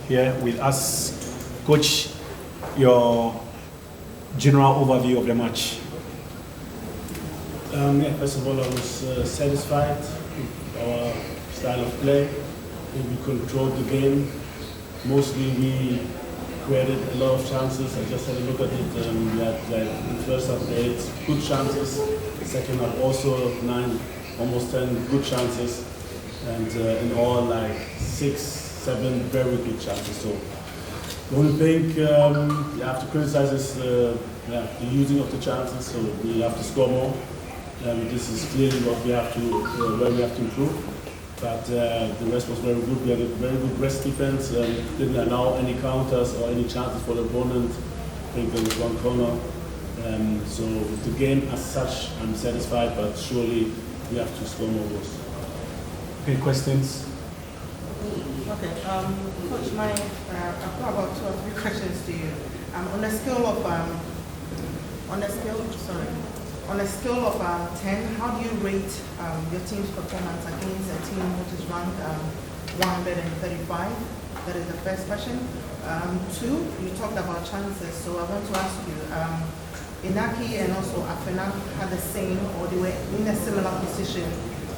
here with us. Coach, your general overview of the match. First of all, I was satisfied with our style of play. We controlled the game. Mostly we created a lot of chances. I just had a look at it. We had, in the first half, 8 good chances. Second half, also 9, almost 10 good chances. And in all, 6, 7 very good chances. So the only thing you have to criticize is the using of the chances. So we have to score more. This is clearly what we have to, where we have to improve. But the rest was very good. We had a very good rest defense. Didn't allow any counters or any chances for the opponent. I think there was one corner. So the game as such, I'm satisfied, but surely we have to score more goals. Okay, questions? Okay, Coach, I've got about 2 or 3 questions to you. On a scale of 10, how do you rate your team's performance against a team which is ranked 135? That is the first question. 2, you talked about chances, so I want to ask you, Inaki and also Afena had the same, or they were in a similar position,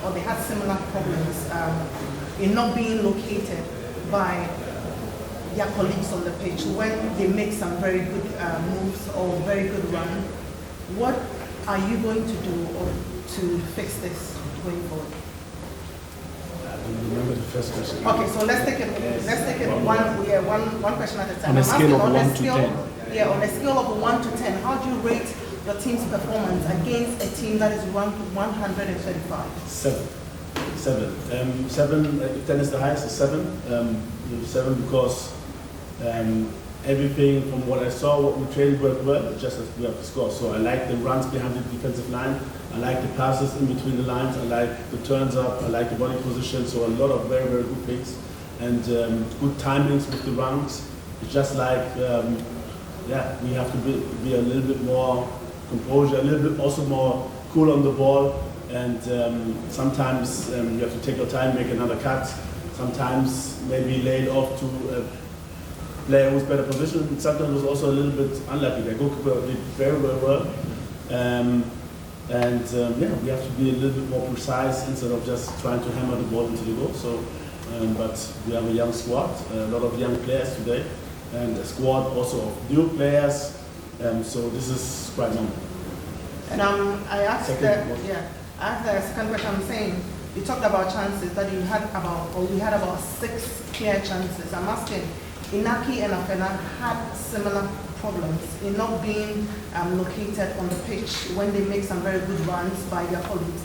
or they had similar problems in not being located by their colleagues on the pitch when they make some very good moves or very good run. What are you going to do to fix this going forward? I don't remember the first question. Okay, so let's take it one question at a time. On a scale of 1 to 10. Yeah, on a scale of 1 to 10, how do you rate your team's performance against a team that is ranked 135? 7. 7. If 10 is the highest, is 7. 7 because everything from what I saw, what we trained worked well, just as we have to score. So I like the runs behind the defensive line. I like the passes in between the lines. I like the turns up. I like the body position. So a lot of very, very good things. And good timings with the runs. It's just like, we have to be a little bit more composure, a little bit also more cool on the ball. And sometimes you have to take your time, make another cut. Sometimes maybe lay it off to a player who's better positioned. Sometimes it was also a little bit unlucky. The goalkeeper did very, very well. We have to be a little bit more precise instead of just trying to hammer the ball into the goal. So, but we have a young squad, a lot of young players today, and a squad also of new players. So this is quite normal. And I asked the second question. I'm saying you talked about chances that we had about 6 clear chances. I'm asking, Inaki and Afena had similar problems in not being located on the pitch when they make some very good runs by their colleagues.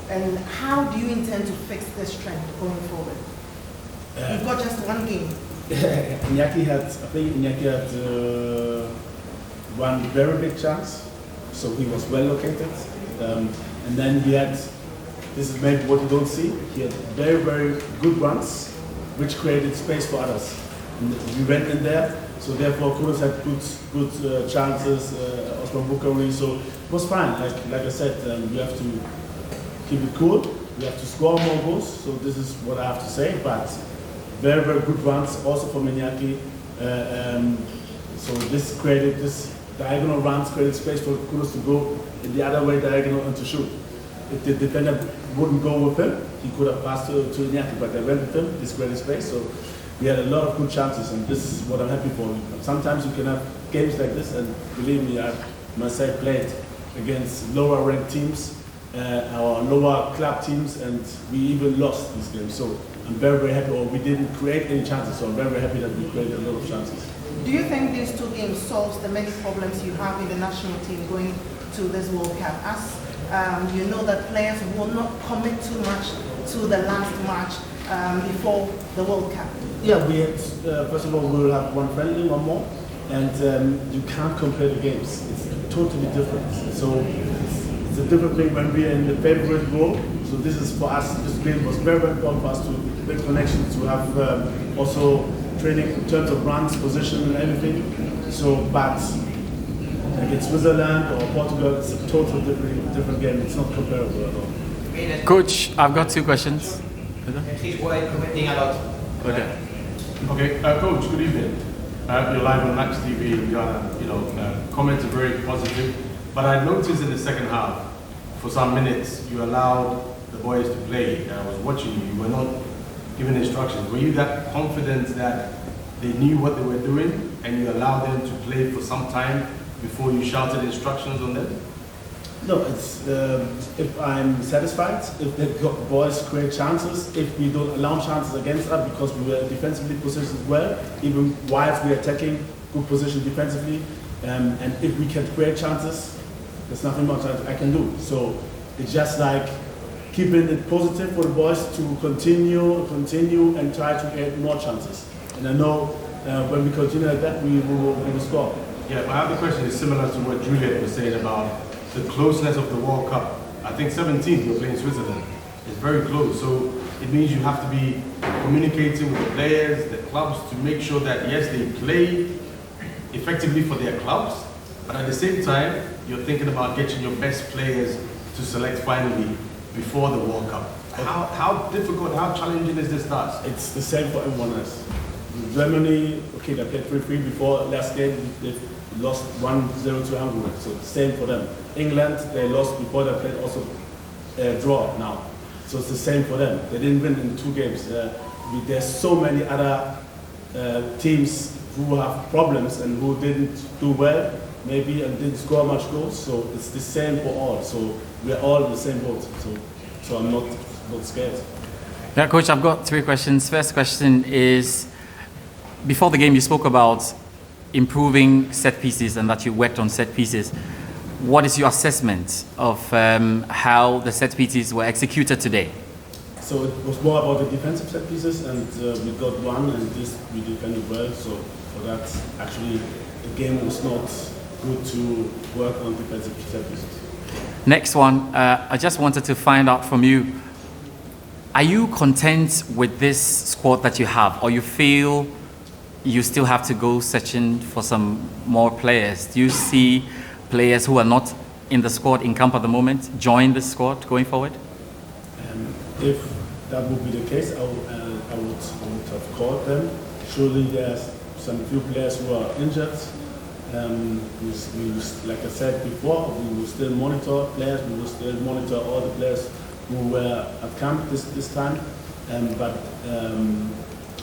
And how do you intend to fix this trend going forward? You've got just one game. Inaki had one very big chance, so he was well located. And then he had, this is maybe what you don't see, he had very, very good runs, which created space for others. And we went in there, so therefore Kudos had good chances, Osman Bukhari, so it was fine. Like I said, we have to keep it cool, we have to score more goals, so this is what I have to say, but very, very good runs also from Iñaki. So this diagonal runs created space for Kudos to go in the other way diagonal and to shoot. If the defender wouldn't go with him, he could have passed to Iñaki, but they went with him, this created space. So we had a lot of good chances, and this is what I'm happy for. Sometimes you can have games like this, and believe me, I myself played against lower ranked teams, our lower club teams, and we even lost these games. So I'm very, very happy, or we didn't create any chances, so I'm very, very happy that we created a lot of chances. Do you think these 2 games solves the many problems you have in the national team going to this World Cup? As you know that players will not commit too much to the last match before the World Cup. Yeah, we had, first of all, we will have one friendly, one more, and you can't compare the games. It's totally different. So it's a different thing when we're in the favorite role. So this is for us, this game was very, very important for us to build connections, to have also training in terms of runs, position, and everything. So, but against Switzerland or Portugal, it's a totally different game. It's not comparable at all. Coach, I've got 2 questions. He's commenting a lot. Okay. Okay, Coach, good evening. You're live on Match TV in Ghana. Comments are very positive, but I noticed in the second half, for some minutes, you allowed the boys to play. I was watching you. You were not given instructions. Were you that confident that they knew what they were doing, and you allowed them to play for some time before you shouted instructions on them? No, it's if I'm satisfied, if the boys create chances, if we don't allow chances against us because we were defensively positioned well, even whilst we are attacking, good position defensively, and if we can create chances, there's nothing much I can do. So it's just like keeping it positive for the boys to continue and try to create more chances. And I know when we continue like that, we will score. Yeah, but I have the question is similar to what Juliet was saying about the closeness of the World Cup. I think 17th you're playing Switzerland. It's very close, so it means you have to be communicating with the players, the clubs, to make sure that yes, they play effectively for their clubs, but at the same time, you're thinking about getting your best players to select finally before the World Cup. How difficult, how challenging is this task? It's the same for everyone else. Germany, okay, they played 3-3 before last game. They lost 1-0 to Hungary, so same for them. England, they lost before they played also draw now. So it's the same for them. They didn't win in 2 games. There's so many other teams who have problems and who didn't do well, maybe, and didn't score much goals. So it's the same for all. So we're all in the same boat. So I'm not scared. Yeah, Coach, I've got 3 questions. First question is, before the game you spoke about improving set pieces and that you worked on set pieces. What is your assessment of how the set pieces were executed today? So it was more about the defensive set pieces, and we got one, and this we defended well. So for that, actually, the game was not good to work on defensive set pieces. Next one, I just wanted to find out from you, are you content with this squad that you have, or you feel you still have to go searching for some more players? Do you see players who are not in the squad in camp at the moment join the squad going forward? If that would be the case, I would have called them. Surely there's some few players who are injured. Like I said before, we will still monitor players. We will still monitor all the players who were at camp this time. But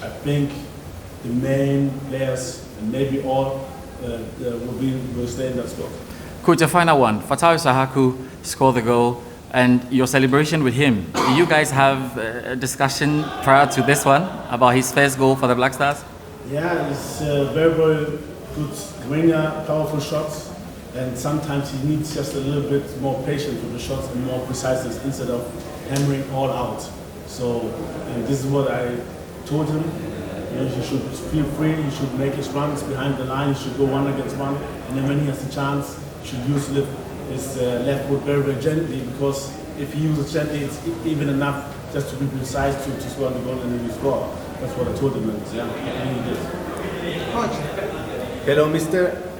I think the main players, and maybe all, will stay in that squad. Coach, a final one. Fatawu Sahaku scored the goal, and your celebration with him. Do you guys have a discussion prior to this one about his first goal for the Black Stars? Yeah, he's a very, very good winger, powerful shots, and sometimes he needs just a little bit more patience with the shots and more preciseness instead of hammering all out. So, and this is what I told him. He should feel free, he should make his runs behind the line, he should go 1 against 1, and then when he has the chance, he should use his left foot very, very gently, because if he uses gently, it's even enough just to be precise to score the goal and then you score. That's what I told him, and yeah, he did. Coach. Hello, mister.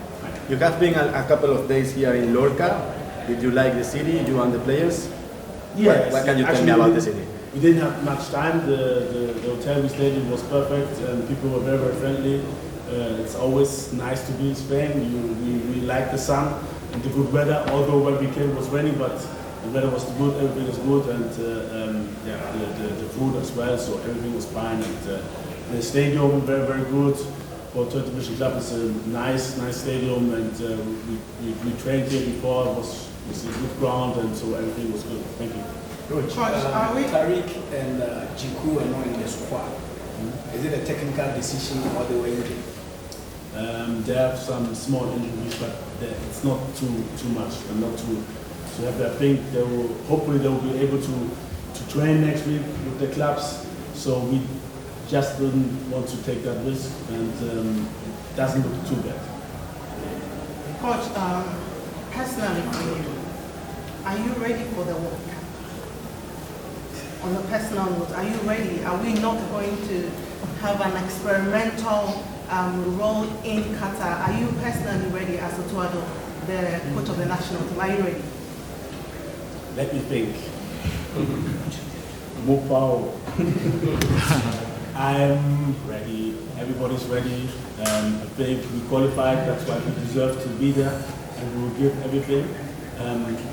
You have been a couple of days here in Lorca. Did you like the city, you and the players? Yes. What can you tell me about the city? We didn't have much time. The hotel we stayed in was perfect, and people were very, very friendly. It's always nice to be in Spain. We like the sun and the good weather, although when we came it was raining, but the weather was good, everything was good, and the food as well, so everything was fine. And the stadium, very, very good. For Third Division Club, it's a nice stadium, and we trained here before. It was a good ground, and so everything was good. Thank you. Coach, Tariq and Jiku are not in the squad. Is it a technical decision or they were injured? They have some small injuries, but it's not too much and not too heavy. I think hopefully they will be able to train next week with the clubs. So we just didn't want to take that risk, and it doesn't look too bad. Coach, personally for you, are you ready for the World Cup? On a personal note, are you ready? Are we not going to have an experimental role in Qatar? Are you personally ready as Otto Addo, the coach of the national team? Are you ready? Let me think. More power. I'm ready. Everybody's ready. I think we qualified. That's why we deserve to be there, and we will give everything.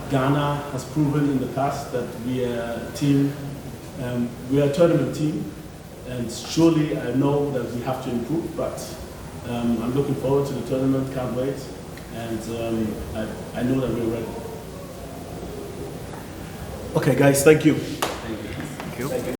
Ghana has proven in the past that we are a team. We are a tournament team, and surely I know that we have to improve. But I'm looking forward to the tournament. Can't wait, and I know that we're ready. Okay, guys, thank you. Thank you.